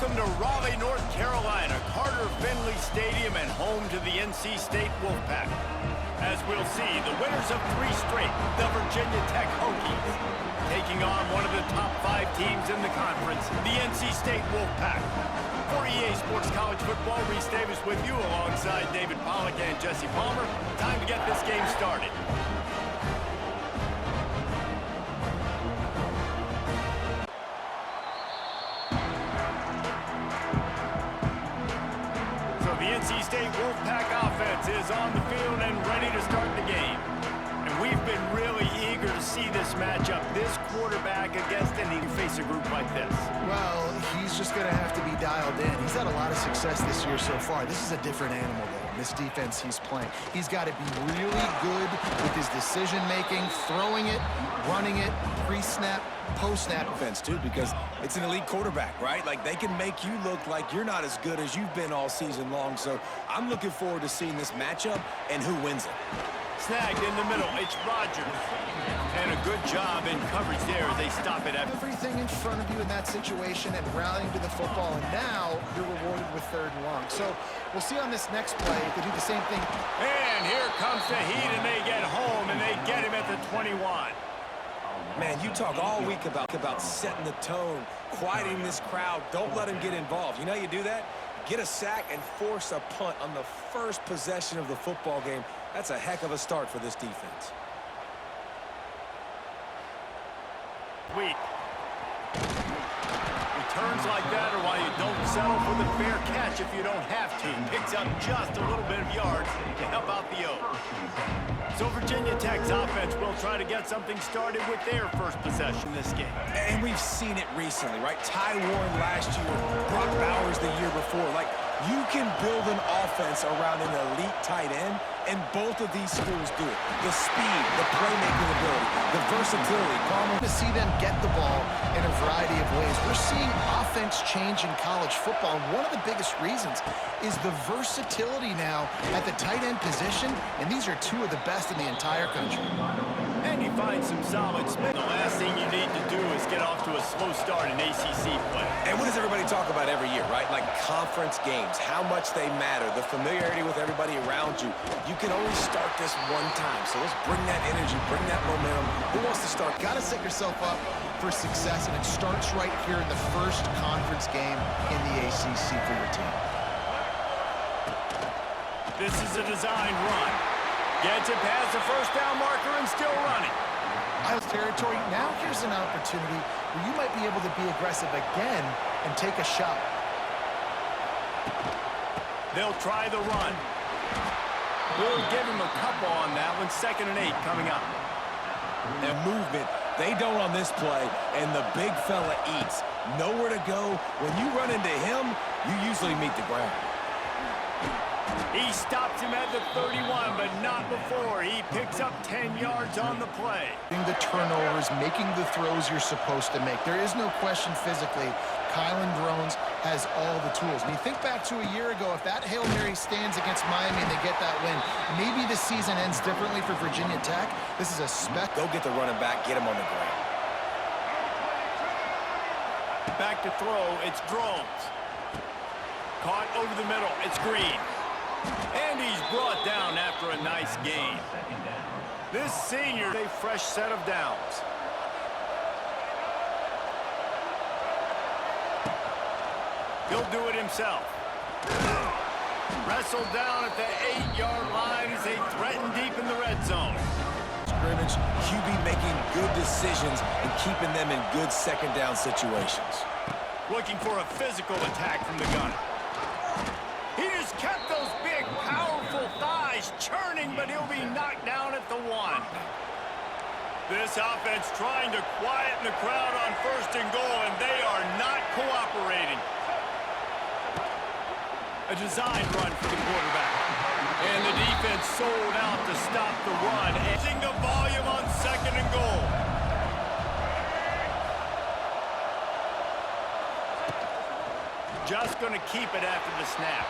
Welcome to Raleigh, North Carolina, Carter Finley Stadium, and home to the NC State Wolfpack. As we'll see, the winners of 3 straight, the Virginia Tech Hokies, taking on one of the top 5 teams in the conference, the NC State Wolfpack. For EA Sports College Football, Reese Davis with you alongside David Pollack and Jesse Palmer. Time to get this game started. The NC State Wolfpack offense is on the field and ready to start the game. And we've been really eager to see this matchup, this quarterback against any who face a group like this. Well, he's just going to have to be dialed in. He's had a lot of success this year so far. This is a different animal, though, in this defense he's playing. He's got to be really good with his decision-making, throwing it, running it, pre-snap, post-snap offense, too, because it's an elite quarterback, right? Like, they can make you look like you're not as good as you've been all season long. So I'm looking forward to seeing this matchup and who wins it. Snagged in the middle, it's Rogers. And a good job in coverage there as they stop it. Everything in front of you in that situation and rallying to the football, and now you're rewarded with 3rd and long. So we'll see on this next play if they do the same thing. And here comes the heat, and they get home, and they get him at the 21. Man, you talk all week about setting the tone, quieting this crowd. Don't let them get involved. You know how you do that? Get a sack and force a punt on the first possession of the football game. That's a heck of a start for this defense. Sweet. Returns like that are why you don't settle for the fair catch if you don't have to. Picks up just a little bit of yards to help out the O. So Virginia Tech's offense will try to get something started with their first possession this game. And we've seen it recently, right? Ty Warren last year, Brock Bowers the year before. Like, you can build an offense around an elite tight end, and both of these schools do it. The speed, the playmaking ability, the versatility. To see them get the ball in a variety of ways. We're seeing offense change in college football, and one of the biggest reasons is the versatility now at the tight end position, and these are 2 of the best in the entire country. And he finds some solid spin. The last thing you need to do is get off to a slow start in ACC play. And what does everybody talk about every year, right? Like conference games, how much they matter, the familiarity with everybody around you. You can only start this one time, so let's bring that energy, bring that momentum. Who wants to start? Got to set yourself up for success, and it starts right here in the first conference game in the ACC for your team. This is a designed run. Gets it past the first down marker and still running. Iowa's territory. Now here's an opportunity where you might be able to be aggressive again and take a shot. They'll try the run. We'll give him a couple on that one. 2nd and 8 coming up. Their movement, they don't on this play, and the big fella eats. Nowhere to go. When you run into him, you usually meet the ground. He stops him at the 31, but not before. He picks up 10 yards on the play. The turnovers, making the throws you're supposed to make. There is no question physically, Kylan Drones has all the tools. And you think back to a year ago, if that Hail Mary stands against Miami and they get that win, maybe the season ends differently for Virginia Tech. This is a spec. Go get the running back, get him on the ground. Back to throw, it's Drones. Caught over the middle, it's Green. And he's brought down after a nice gain. This senior, a fresh set of downs. He'll do it himself. Wrestled down at the 8-yard line as they threaten deep in the red zone. Scrimmage, QB making good decisions and keeping them in good 2nd down situations. Looking for a physical attack from the gunner. He just kept those big, powerful thighs churning, but he'll be knocked down at the 1. This offense trying to quieten the crowd on 1st and goal, and they are not cooperating. A designed run for the quarterback. And the defense sold out to stop the run, edging the volume on 2nd and goal. Just going to keep it after the snap.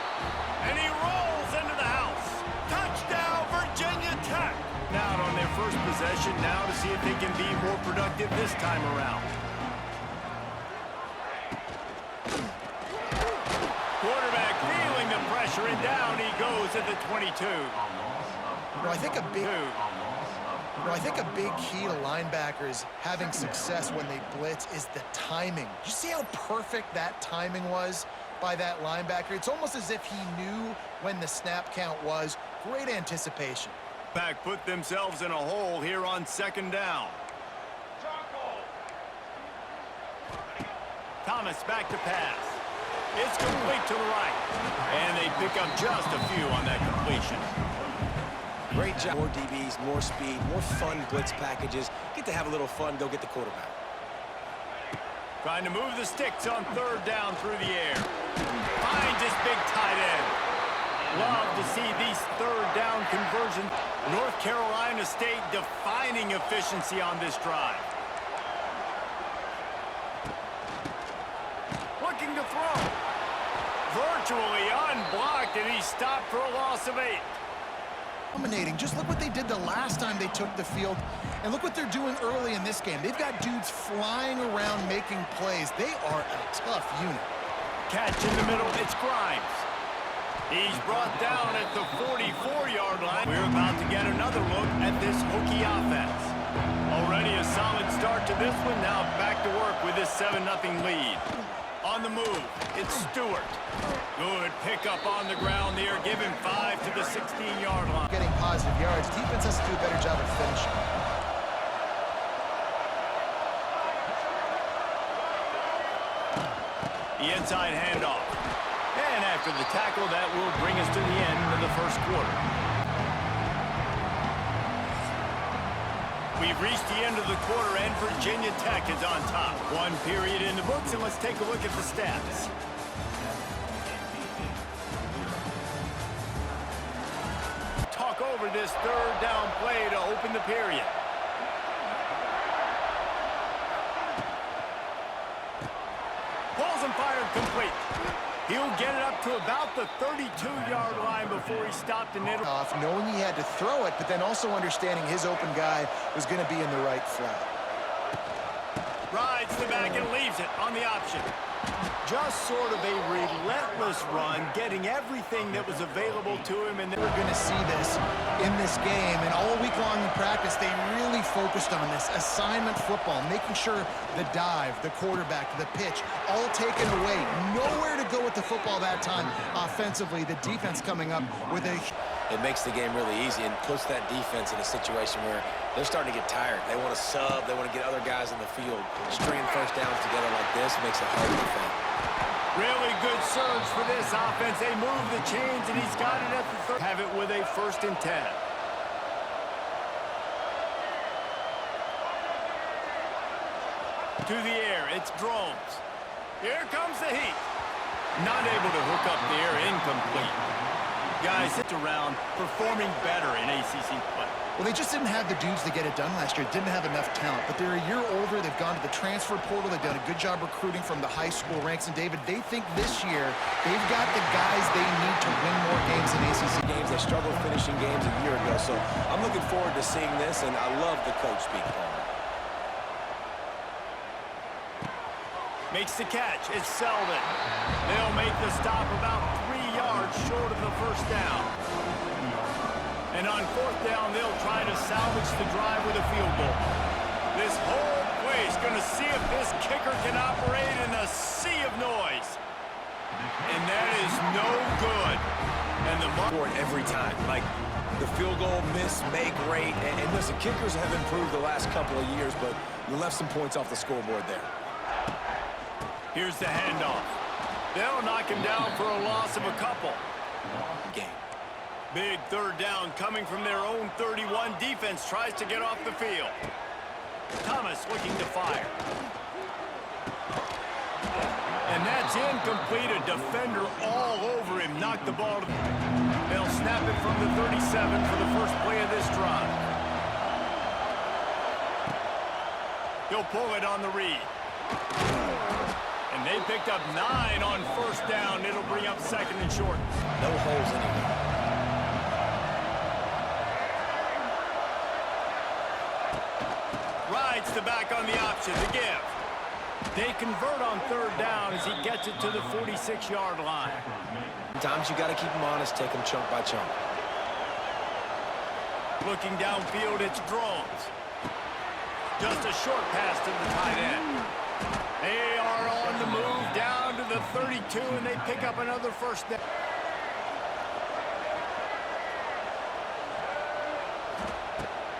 And he rolls into the house. Touchdown, Virginia Tech. Now on their first possession, now to see if they can be more productive this time around. pressure, and down he goes at the 22. I think a big key to linebackers having success when they blitz is the timing. You see how perfect that timing was by that linebacker? It's almost as if he knew when the snap count was. Great anticipation. Pack put themselves in a hole here on second down. Thomas back to pass. It's complete to the right. And they pick up just a few on that completion. Great job. More DBs, more speed, more fun blitz packages. Get to have a little fun, go get the quarterback. Trying to move the sticks on third down through the air. Finds his big tight end. Love to see these third down conversions. North Carolina State defining efficiency on this drive. Looking to throw. Virtually unblocked, and he stopped for a loss of 8. Dominating. Just look what they did the last time they took the field, and look what they're doing early in this game. They've got dudes flying around making plays. They are a tough unit. Catch in the middle, it's Grimes. He's brought down at the 44-yard line. We're about to get another look at this Hokie offense. Already a solid start to this one. Now back to work with this 7-0 lead. On the move, it's Stewart. Good pickup on the ground there. Give him 5 to the 16-yard line. Getting positive yards. Defense has to do a better job of finishing. The inside handoff. And after the tackle, that will bring us to the end of the first quarter. We've reached the end of the quarter, and Virginia Tech is on top. One period in the books, and let's take a look at the stats. Talk over this third down play to open the period. Pulls and fired complete. He'll get it up to about the 32-yard line before he stopped and it off, knowing he had to throw it, but then also understanding his open guy was going to be in the right flat. Rides the back and leaves it on the option. Just sort of a relentless run, getting everything that was available to him. And we're going to see this in this game. And all week long in practice, they really focused on this assignment football, making sure the dive, the quarterback, the pitch, all taken away. Nowhere to go with the football that time offensively. The defense coming up with a... It makes the game really easy and puts that defense in a situation where they're starting to get tired. They want to sub. They want to get other guys in the field. Stringing first downs together like this makes it hard to defend. Really good surge for this offense. They move the chains, and he's got it at the third. Have it with a 1st and 10. To the air, it's Drones. Here comes the heat. Not able to hook up there, incomplete. Guys hit around, performing better in ACC play. Well, they just didn't have the dudes to get it done last year. Didn't have enough talent. But they're a year older. They've gone to the transfer portal. They've done a good job recruiting from the high school ranks. And, David, they think this year they've got the guys they need to win more games in ACC games. They struggled finishing games a year ago. So I'm looking forward to seeing this, and I love the coach speak. Makes the catch. It's Selden. They'll make the stop about 3 yards short of the first down. And on 4th down, they'll try to salvage the drive with a field goal. This whole place going to see if this kicker can operate in a sea of noise. And that is no good. And the mark every time. Like the field goal miss, make rate. And listen, kickers have improved the last couple of years, but you left some points off the scoreboard there. Here's the handoff. They'll knock him down for a loss of a couple. Game. Big 3rd down coming from their own 31. Defense tries to get off the field. Thomas looking to fire. And that's incomplete. A defender all over him. Knocked the ball to... They'll snap it from the 37 for the first play of this drive. He'll pull it on the read. And they picked up 9 on 1st down. It'll bring up 2nd and short. No holes anywhere. Rides the back on the option to give. They convert on third down as he gets it to the 46-yard line. Sometimes you got to keep them honest, take them chunk by chunk. Looking downfield, it's Drones. Just a short pass to the tight end. They are on the move down to the 32, and they pick up another first down.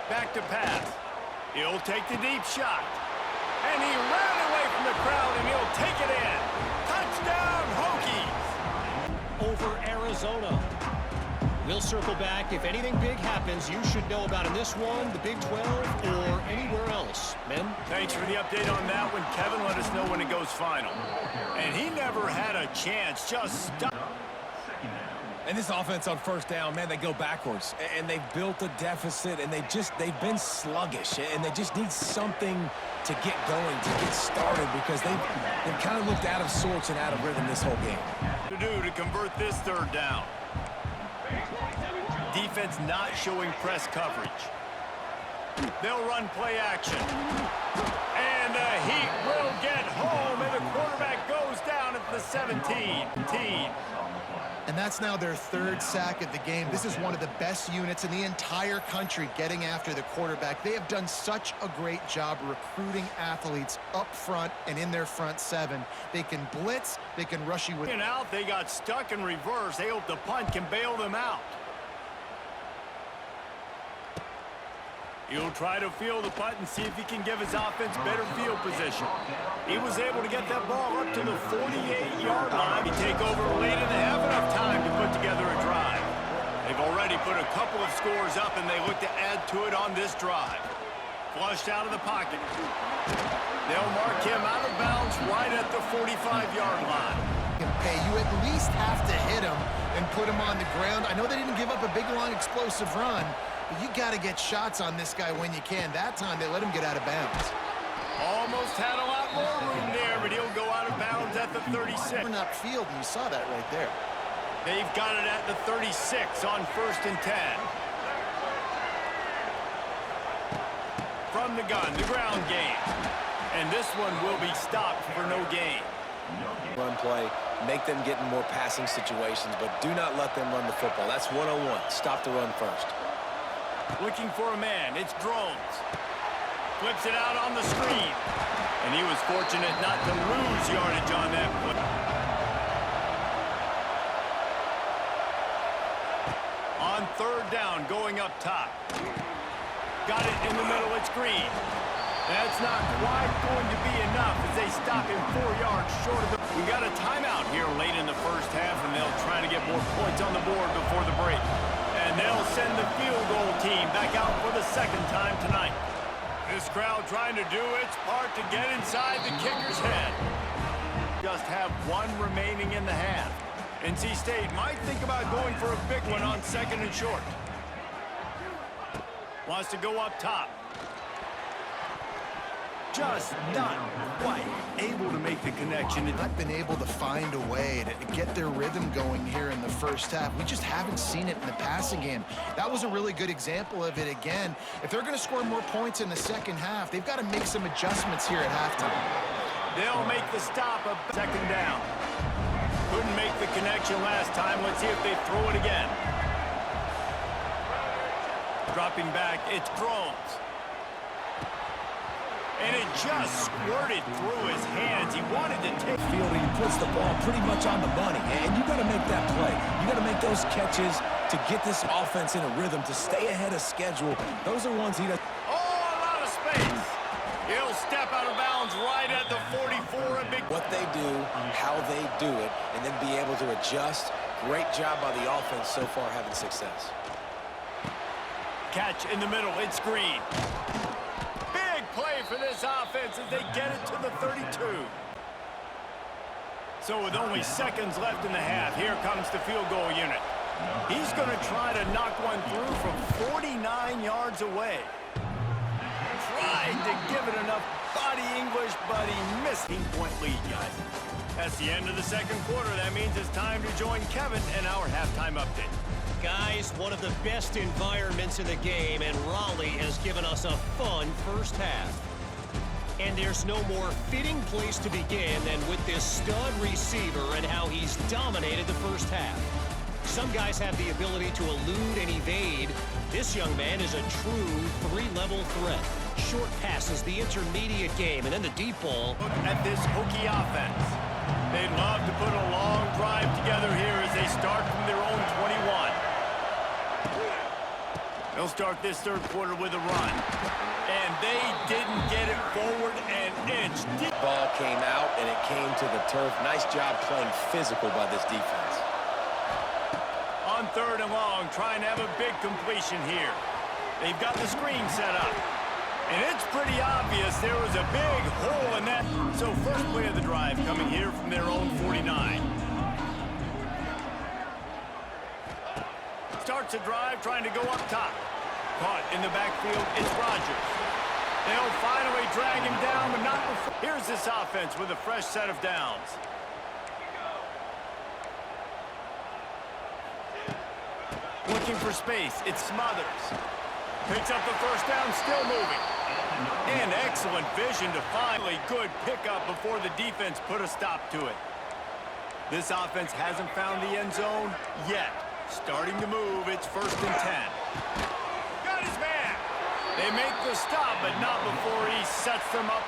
Back to pass. He'll take the deep shot. And he ran away from the crowd, and he'll take it in. Touchdown, Hokies! Over Arizona. We'll circle back. If anything big happens, you should know about in this one, the Big 12, or anywhere else. Men? Thanks for the update on that one, Kevin. Let us know when it goes final. And he never had a chance. Just stop. And this offense on first down, man, they go backwards. And they've built a deficit, and they've been sluggish. And they just need something to get going, to get started, because they've kind of looked out of sorts and out of rhythm this whole game. To do to convert this third down. Defense not showing press coverage. They'll run play action. And the Heat will get home, and the quarterback goes down at the 17. And that's now their third sack of the game. This is one of the best units in the entire country getting after the quarterback. They have done such a great job recruiting athletes up front and in their front seven. They can blitz, they can rush you with... And out, they got stuck in reverse. They hope the punt can bail them out. He'll try to field the punt and see if he can give his offense better field position. He was able to get that ball up to the 48-yard line. He take over late and they have enough time to put together a drive. They've already put a couple of scores up, and they look to add to it on this drive. Flushed out of the pocket. They'll mark him out of bounds right at the 45-yard line. You at least have to hit him and put him on the ground. I know they didn't give up a big, long, explosive run, but you got to get shots on this guy when you can. That time, they let him get out of bounds. Almost had a lot more room there, but he'll go out of bounds at the 36. Upfield, and you saw that right there. They've got it at the 36 on 1st and 10. From the gun, the ground game. And this one will be stopped for no gain. Run play, make them get in more passing situations, but do not let them run the football. That's 101. Stop the run first. Looking for a man. It's Drones. Flips it out on the screen. And he was fortunate not to lose yardage on that play. On third down, going up top. Got it in the middle. It's Green. That's not quite going to be enough as they stop him 4 yards short of the... We got a timeout here late in the first half, and they'll try to get more points on the board before the break. And they'll send the field goal team back out for the second time tonight. This crowd trying to do its part to get inside the kicker's head. Just have one remaining in the half. NC State might think about going for a big one on 2nd and short. Wants to go up top. Just not quite able to make the connection. Not been able to find a way to get their rhythm going here in the first half. We just haven't seen it in the passing game. That was a really good example of it again. If they're going to score more points in the second half, they've got to make some adjustments here at halftime. They'll make the stop of 2nd down. Couldn't make the connection last time. Let's see if they throw it again. Dropping back, it's Drones. And it just squirted through his hands. He wanted to take field, and he puts the ball pretty much on the money. And you got to make that play. You got to make those catches to get this offense in a rhythm, to stay ahead of schedule. Those are ones he does. Oh, a lot of space. He'll step out of bounds right at the 44. What they do, how they do it, and then be able to adjust. Great job by the offense so far having success. Catch in the middle. It's Green. Play for this offense as they get it to the 32. So with only seconds left in the half, here comes the field goal unit. He's going to try to knock one through from 49 yards away. Tried to give it enough body English, but he missed. 15-point lead, guys. That's the end of the second quarter. That means it's time to join Kevin in our halftime update. Guys, one of the best environments in the game, and Raleigh has given us a fun first half. And there's no more fitting place to begin than with this stud receiver and how he's dominated the first half. Some guys have the ability to elude and evade. This young man is a true three-level threat. Short passes, the intermediate game, and then the deep ball. Look at this Hokie offense. They'd love to put a long drive together here as they start from their own 21. They'll start this third quarter with a run. And they didn't get it forward an inch. Ball came out, and it came to the turf. Nice job playing physical by this defense. On third and long, trying to have a big completion here. They've got the screen set up. And it's pretty obvious there was a big hole in that. So first play of the drive coming here from their own 49. Starts a drive trying to go up top. Caught in the backfield, it's Rodgers. They'll finally drag him down, but not before. Here's this offense with a fresh set of downs. Looking for space, it's Smothers. Picks up the first down, still moving. And excellent vision to finally good pickup before the defense put a stop to it. This offense hasn't found the end zone yet. Starting to move, it's 1st and 10. Got his man. They make the stop, but not before he sets them up.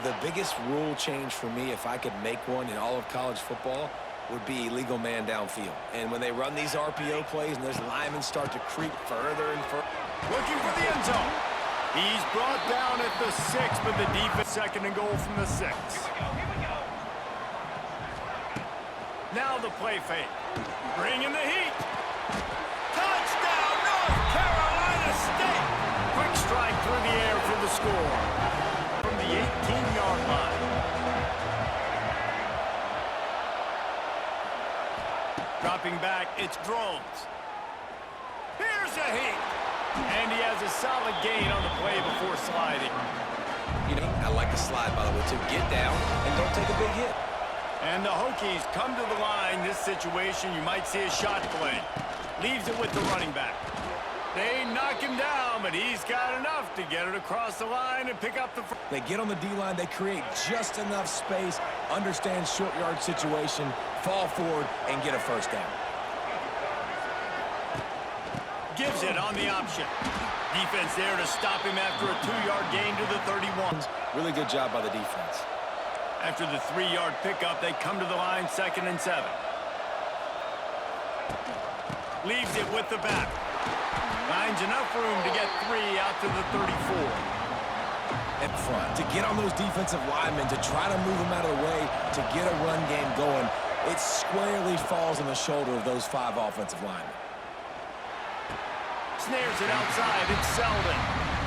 The biggest rule change for me, if I could make one in all of college football, would be illegal man downfield. And when they run these RPO plays and those linemen start to creep further and further. Looking for the end zone. He's brought down at the 6, but the defense 2nd and goal from the 6. Now the play fake. Bringing the heat. Touchdown, North Carolina State. Quick strike through the air for the score. From the 18-yard line. Dropping back, it's Drones. Here's a heat. And he has a solid gain on the play before sliding. You know, I like to slide, by the way, too. Get down and don't take a big hit. And the Hokies come to the line. This situation, you might see a shot play. Leaves it with the running back. They knock him down, but he's got enough to get it across the line and pick up the... They get on the D-line, they create just enough space, understand short yard situation, fall forward, and get a first down. Gives it on the option. Defense there to stop him after a 2-yard gain to the 31. Really good job by the defense. After the 3-yard pickup, they come to the line 2nd and 7. Leaves it with the back. Finds enough room to get 3 out to the 34. In front, to get on those defensive linemen, to try to move them out of the way, to get a run game going, it squarely falls on the shoulder of those 5 offensive linemen. Snares it outside, it's Selden.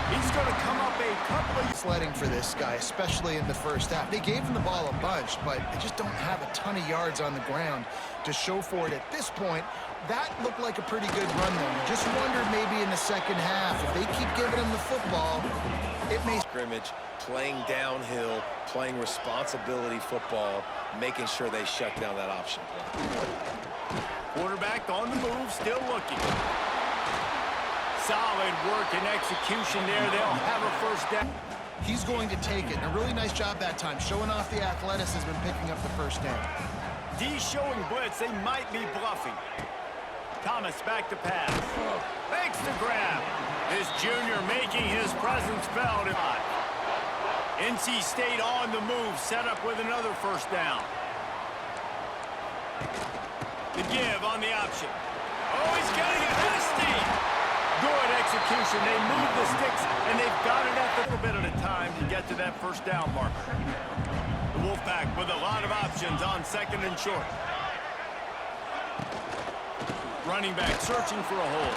He's going to come up a couple of... Sledding for this guy, especially in the first half. They gave him the ball a bunch, but they just don't have a ton of yards on the ground to show for it at this point. That looked like a pretty good run, though. You just wondered maybe in the second half, if they keep giving him the football, it may... Scrimmage, playing downhill, playing responsibility football, making sure they shut down that option play. Quarterback on the move, still looking. Solid work and execution there. They'll have a first down. He's going to take it. A really nice job that time, showing off the athleticism and picking up the first down. D showing blitz. They might be bluffing. Thomas back to pass. Makes the grab. This junior making his presence felt. NC State on the move, set up with another first down. The give on the option. Oh, he's getting ahead of steam. Good execution. They move the sticks, and they've got it at a little bit at a time to get to that first down marker. The Wolfpack with a lot of options on 2nd and short. Running back searching for a hole.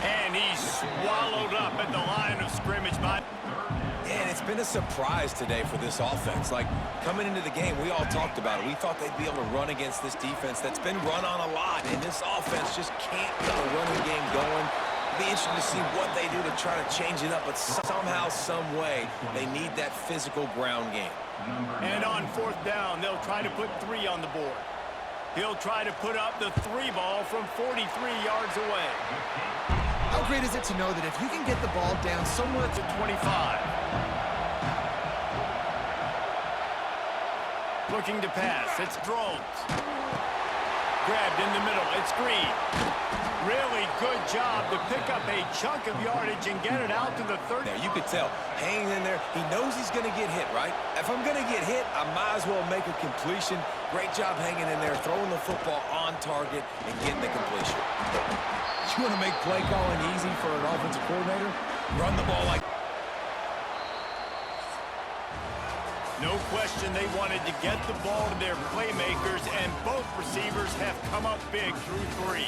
And he's swallowed up at the line of scrimmage. And it's been a surprise today for this offense. Like, coming into the game, we all talked about it. We thought they'd be able to run against this defense that's been run on a lot, and this offense just can't get a running game going. It'll be interesting to see what they do to try to change it up, but somehow, some way, they need that physical ground game. And on 4th down, they'll try to put 3 on the board. He'll try to put up the 3 ball from 43 yards away. How great is it to know that if you can get the ball down somewhere to 25. Looking to pass. It's Drones. Grabbed in the middle. It's Green. Really good job to pick up a chunk of yardage and get it out to the 30. Now, you could tell, hanging in there, he knows he's going to get hit, right? If I'm going to get hit, I might as well make a completion. Great job hanging in there, throwing the football on target and getting the completion. You want to make play calling easy for an offensive coordinator? Run the ball like... No question they wanted to get the ball to their playmakers, and both receivers have come up big through 3.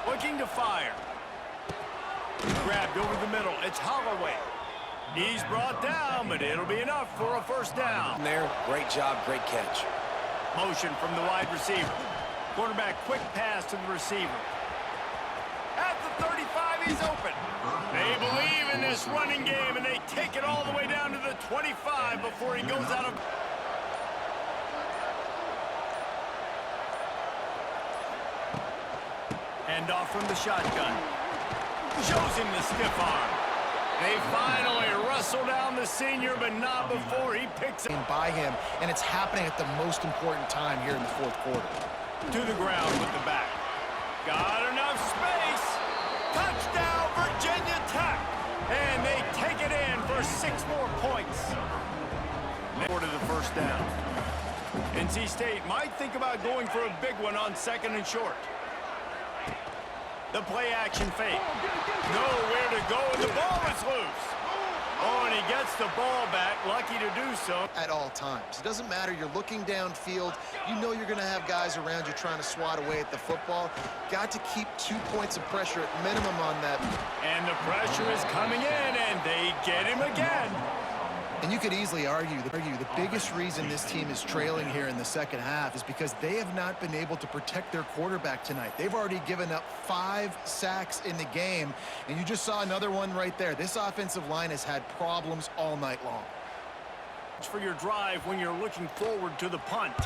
Looking to fire. Grabbed over the middle. It's Holloway. He's brought down, but it'll be enough for a first down. There, great job, great catch. Motion from the wide receiver. Quarterback, quick pass to the receiver. At the 35, he's open. They believe in this running game, and they take it all the way down to the 25 before he goes out of... Hand off from the shotgun. Shows him the stiff arm. They finally wrestle down the senior, but not before he picks it by him, and it's happening at the most important time here in the fourth quarter. To the ground with the back. Got enough space. Touchdown, Virginia Tech. And they take it in for 6 more points. To the first down. NC State might think about going for a big one on 2nd and short. The play action fake. Nowhere to go, and the ball is loose. Oh, and he gets the ball back, lucky to do so. At all times. It doesn't matter. You're looking downfield. You know you're going to have guys around you trying to swat away at the football. Got to keep 2 points of pressure at minimum on that. And the pressure is coming in, and they get him again. And you could easily argue the biggest reason this team is trailing here in the second half is because they have not been able to protect their quarterback tonight. They've already given up 5 sacks in the game, and you just saw another one right there. This offensive line has had problems all night long. For your drive when you're looking forward to the punt.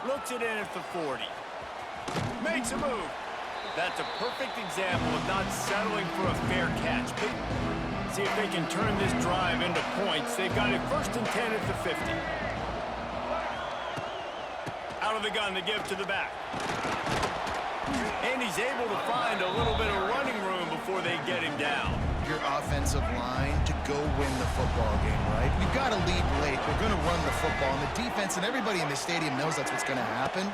Looks it in at the 40. Makes a move. That's a perfect example of not settling for a fair catch. See if they can turn this drive into points. They've got it 1st and 10 at the 50. Out of the gun to give to the back. And he's able to find a little bit of running room before they get him down. Your offensive line to go win the football game, right? We've got to lead late. We're going to run the football. And the defense and everybody in the stadium knows that's what's going to happen.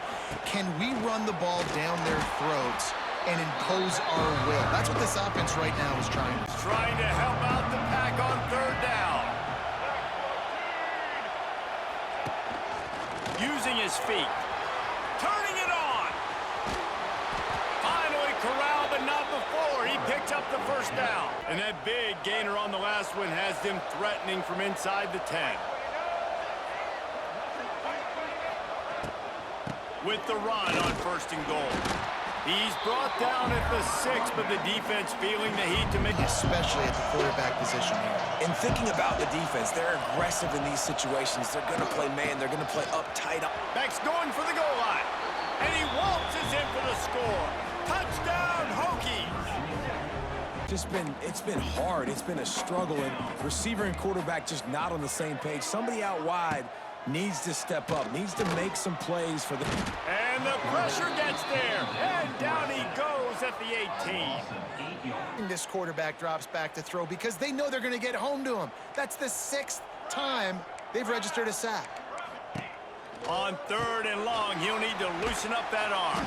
Can we run the ball down their throats and impose our will? That's what this offense right now is trying to do. Trying to help out the Pack on 3rd down. Using his feet. Turning it on. Finally corralled, but not before. He picked up the first down. And that big gainer on the last one has them threatening from inside the 10. With the run on 1st and goal. He's brought down at the 6, but the defense feeling the heat to make... Especially at the quarterback position here. And thinking about the defense, they're aggressive in these situations. They're going to play man. They're going to play uptight. Back's going for the goal line. And he waltzes in for the score. Touchdown, Hokies! It's been hard. It's been a struggle. And receiver and quarterback just not on the same page. Somebody out wide needs to step up, needs to make some plays for the... And the pressure gets there, and down he goes at the 18. This quarterback drops back to throw because they know they're going to get home to him. That's the 6th time they've registered a sack. On 3rd and long, he'll need to loosen up that arm.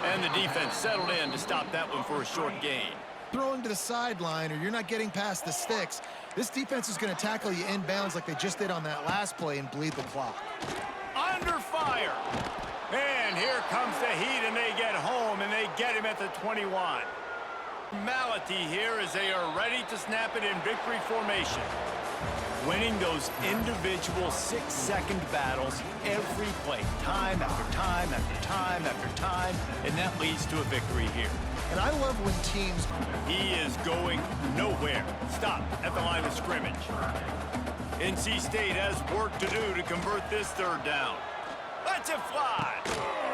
And the defense settled in to stop that one for a short gain. Throwing to the sideline or you're not getting past the sticks, this defense is going to tackle you inbounds like they just did on that last play and bleed the clock. Under fire. And here comes the heat, and they get home, and they get him at the 21. Mality here as they are ready to snap it in victory formation. Winning those individual 6-second battles every play, time after time after time after time, and that leads to a victory here. And I love when teams... He is going nowhere. Stop at the line of scrimmage. NC State has work to do to convert this 3rd down. Lets it fly.